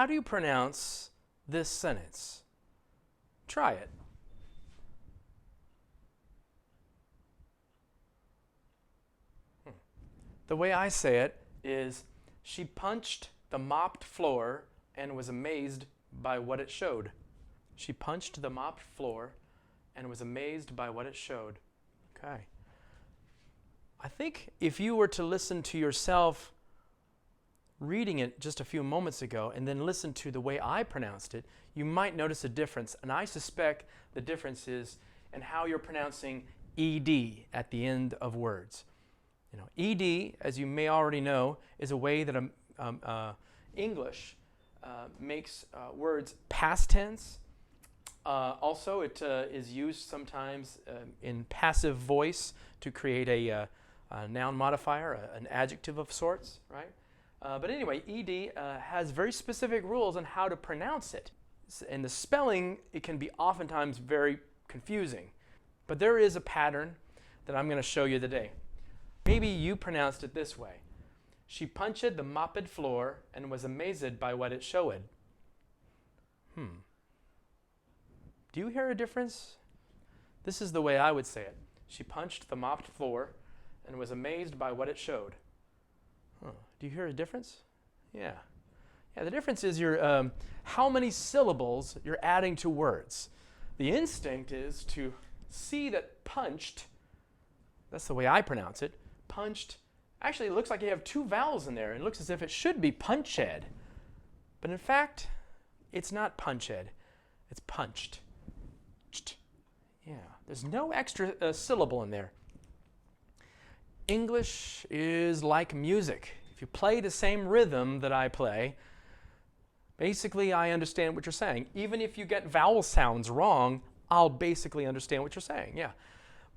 how do you pronounce this sentence? Try it. The way I say it is, she punched the mopped floor and was amazed by what it showed. She punched the mopped floor and was amazed by what it showed. Okay. I think if you were to listen to yourself reading it just a few moments ago and then listen to the way I pronounced it, you might notice a difference. And I suspect the difference is in how you're pronouncing ED at the end of words. You know, ED, as you may already know, is a way that English makes words past tense. Also, it is used sometimes in passive voice to create a noun modifier, an adjective of sorts, right? But anyway, ED has very specific rules on how to pronounce it. And the spelling, it can be oftentimes very confusing. But there is a pattern that I'm going to show you today. Maybe you pronounced it this way. She punched the mopped floor and was amazed by what it showed. Do you hear a difference? This is the way I would say it. She punched the mopped floor and was amazed by what it showed. Do you hear a difference? Yeah. Yeah, the difference is your how many syllables you're adding to words. The instinct is to see that punched, that's the way I pronounce it, punched, actually it looks like you have two vowels in there. It looks as if it should be punched. But in fact, it's not punched. It's punched. Yeah, there's no extra syllable in there. English is like music. If you play the same rhythm that I play, basically I understand what you're saying. Even if you get vowel sounds wrong, I'll basically understand what you're saying, yeah.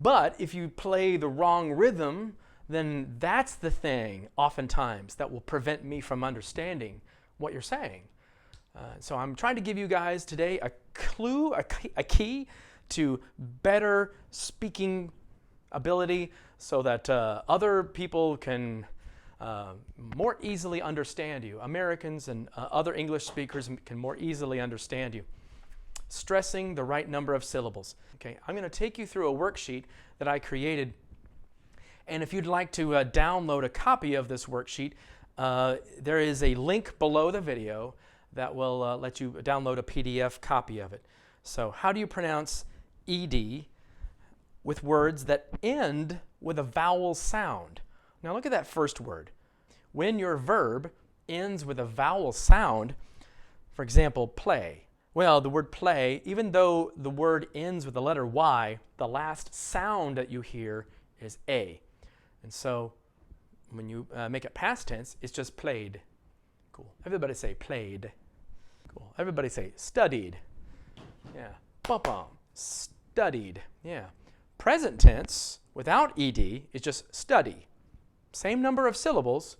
But if you play the wrong rhythm, then that's the thing, oftentimes, that will prevent me from understanding what you're saying. So I'm trying to give you guys today a clue, a key to better speaking ability so that other people can more easily understand you. Americans and other English speakers can more easily understand you. Stressing the right number of syllables. Okay, I'm going to take you through a worksheet that I created. And if you'd like to download a copy of this worksheet, there is a link below the video that will let you download a PDF copy of it. So how do you pronounce ED with words that end with a vowel sound? Now look at that first word. When your verb ends with a vowel sound, for example, play. Well, the word play, even though the word ends with the letter Y, the last sound that you hear is A. And so when you make it past tense, it's just played. Cool. Everybody say played. Cool. Everybody say studied. Yeah. Bum-bum. Studied. Yeah. Present tense without ed is just study. Same number of syllables.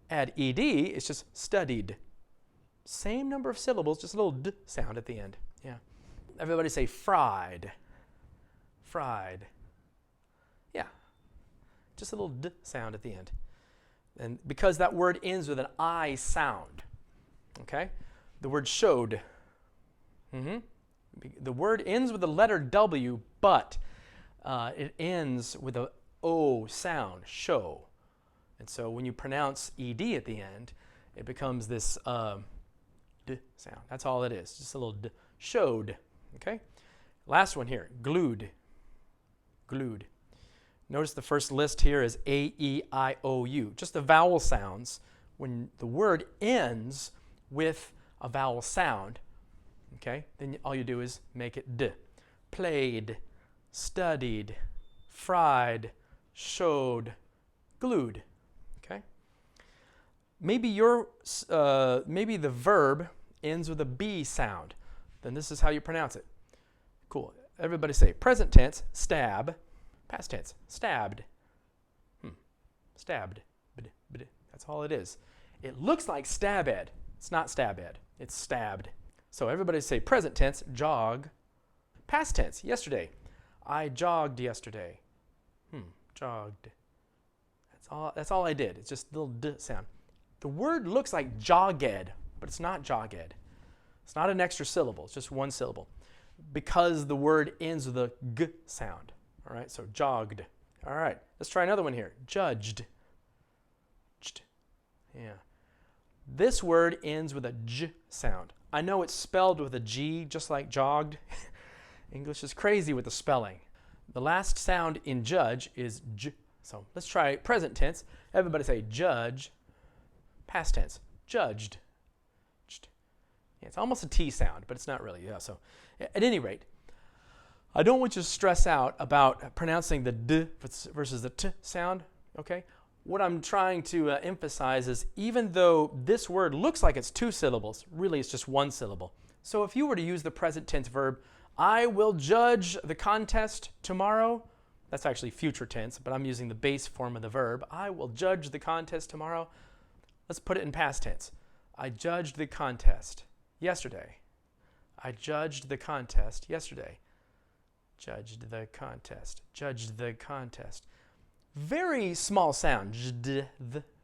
Add ed, it's just studied. Same number of syllables, just a little d sound at the end. Yeah. Everybody say fried. Fried. Yeah. Just a little d sound at the end. And because that word ends with an I sound. Okay? The word showed. The word ends with the letter W, but it ends with an O sound, show. And so when you pronounce ed at the end, it becomes this d sound. That's all it is, just a little d. Showed. Okay? Last one here, glued. Glued. Notice the first list here is A, E, I, O, U. Just the vowel sounds. When the word ends with a vowel sound, okay, then all you do is make it d. Played, studied, fried, showed, glued. Okay? Maybe maybe the verb ends with a B sound. Then this is how you pronounce it. Cool. Everybody say present tense, stab. Past tense, stabbed. Stabbed. That's all it is. It looks like stab-ed. It's not stab-ed. It's stabbed. So everybody say present tense, jog. Past tense, yesterday. I jogged yesterday. Jogged. That's all I did. It's just a little d sound. The word looks like jogged but it's not jogged. It's not an extra syllable. It's just one syllable because the word ends with a g sound. All right, so jogged. All right, let's try another one here. Judged. Yeah. This word ends with a j sound. I know it's spelled with a G, just like jogged. English is crazy with the spelling. The last sound in judge is j. So let's try present tense. Everybody say judge. Past tense. Judged. Yeah, it's almost a T sound, but it's not really. Yeah, so at any rate, I don't want you to stress out about pronouncing the d versus the t sound, okay? What I'm trying to emphasize is even though this word looks like it's two syllables, really it's just one syllable. So if you were to use the present tense verb, I will judge the contest tomorrow, that's actually future tense, but I'm using the base form of the verb. I will judge the contest tomorrow. Let's put it in past tense. I judged the contest yesterday. I judged the contest yesterday. Judged the contest. Judged the contest. Very small sound. You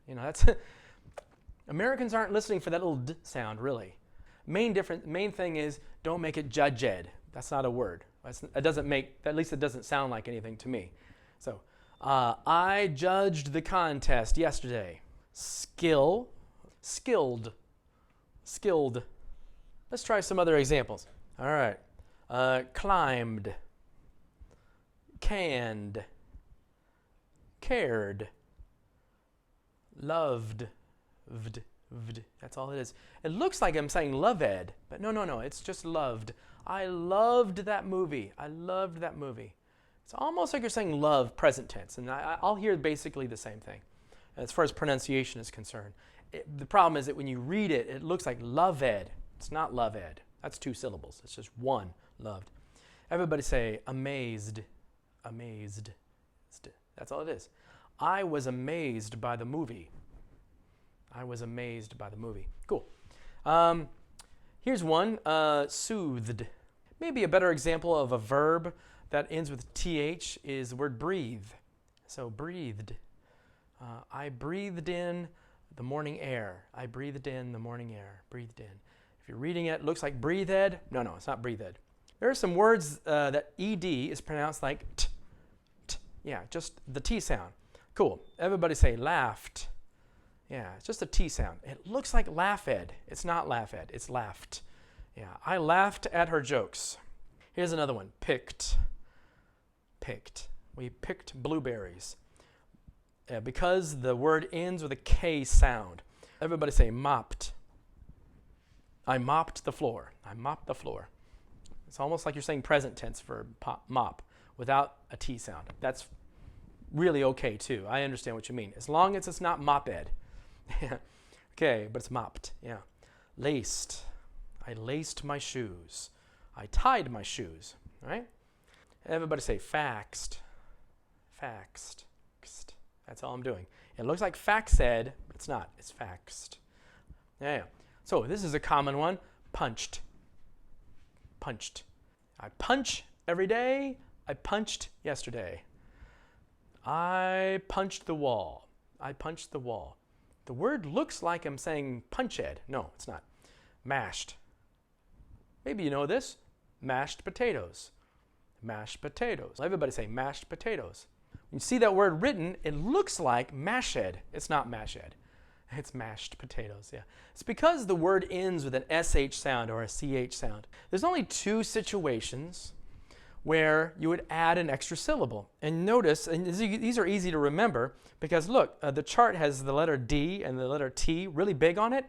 know, that's Americans aren't listening for that little d sound, really. Main thing is don't make it judged. That's not a word. It doesn't make, at least it doesn't sound like anything to me. So, I judged the contest yesterday. Skill, skilled, skilled. Let's try some other examples. All right. Climbed, canned, cared, loved, vd. That's all it is. It looks like I'm saying loved, but no, it's just loved. I loved that movie. I loved that movie. It's almost like you're saying love present tense, and I'll hear basically the same thing as far as pronunciation is concerned. The problem is that when you read it, it looks like loved. It's not loved. That's two syllables. It's just one, loved. Everybody say amazed, amazed. That's all it is. I was amazed by the movie. I was amazed by the movie. Cool. Here's one, soothed. Maybe a better example of a verb that ends with th is the word breathe. So breathed. I breathed in the morning air. I breathed in the morning air. Breathed in. If you're reading it, it looks like breathed. No, it's not breathed. There are some words that ed is pronounced like t. Yeah, just the T sound. Cool. Everybody say laughed. Yeah, it's just a T sound. It looks like laughed. It's not laughed. It's laughed. Yeah, I laughed at her jokes. Here's another one. Picked. Picked. We picked blueberries. Because the word ends with a K sound. Everybody say mopped. I mopped the floor. I mopped the floor. It's almost like you're saying present tense verb, mop, without a T sound. That's really okay too. I understand what you mean. As long as it's not moped. Okay, but it's mopped. Yeah. Laced. I laced my shoes. I tied my shoes. All right? Everybody say faxed. Faxed. That's all I'm doing. It looks like faxed, but it's not. It's faxed. Yeah. So this is a common one. Punched. Punched. I punch every day. I punched yesterday. I punched the wall. I punched the wall. The word looks like I'm saying punched. No, it's not. Mashed. Maybe you know this. Mashed potatoes. Mashed potatoes. Everybody say mashed potatoes. When you see that word written, it looks like mashed. It's not mashed. It's mashed potatoes, yeah. It's because the word ends with an SH sound or a CH sound. There's only two situations where you would add an extra syllable. And notice, and these are easy to remember, because look, the chart has the letter D and the letter T really big on it.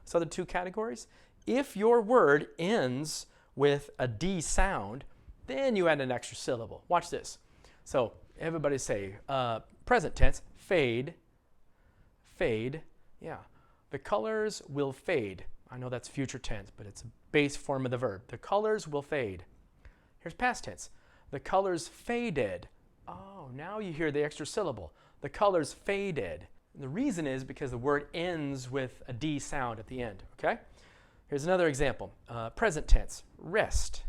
So the two categories. If your word ends with a D sound, then you add an extra syllable. Watch this. So everybody say, present tense, fade, fade. Yeah, the colors will fade. I know that's future tense, but it's a base form of the verb. The colors will fade. Here's past tense. The colors faded. Oh, now you hear the extra syllable. The colors faded. And the reason is because the word ends with a D sound at the end, okay? Here's another example. Present tense, rest.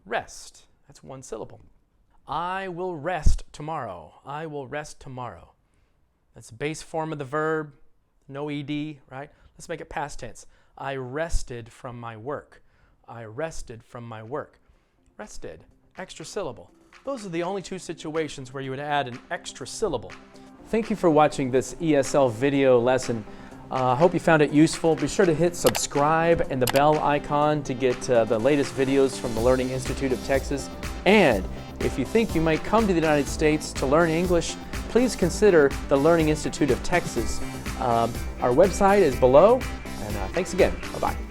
Rest. That's one syllable. I will rest tomorrow. I will rest tomorrow. That's the base form of the verb. No ed, right? Let's make it past tense. I rested from my work. I rested from my work. Rested, extra syllable. Those are the only two situations where you would add an extra syllable. Thank you for watching this ESL video lesson. I hope you found it useful. Be sure to hit subscribe and the bell icon to get the latest videos from the Learning Institute of Texas. And if you think you might come to the United States to learn English, please consider the Learning Institute of Texas. Our website is below, and thanks again. Bye-bye.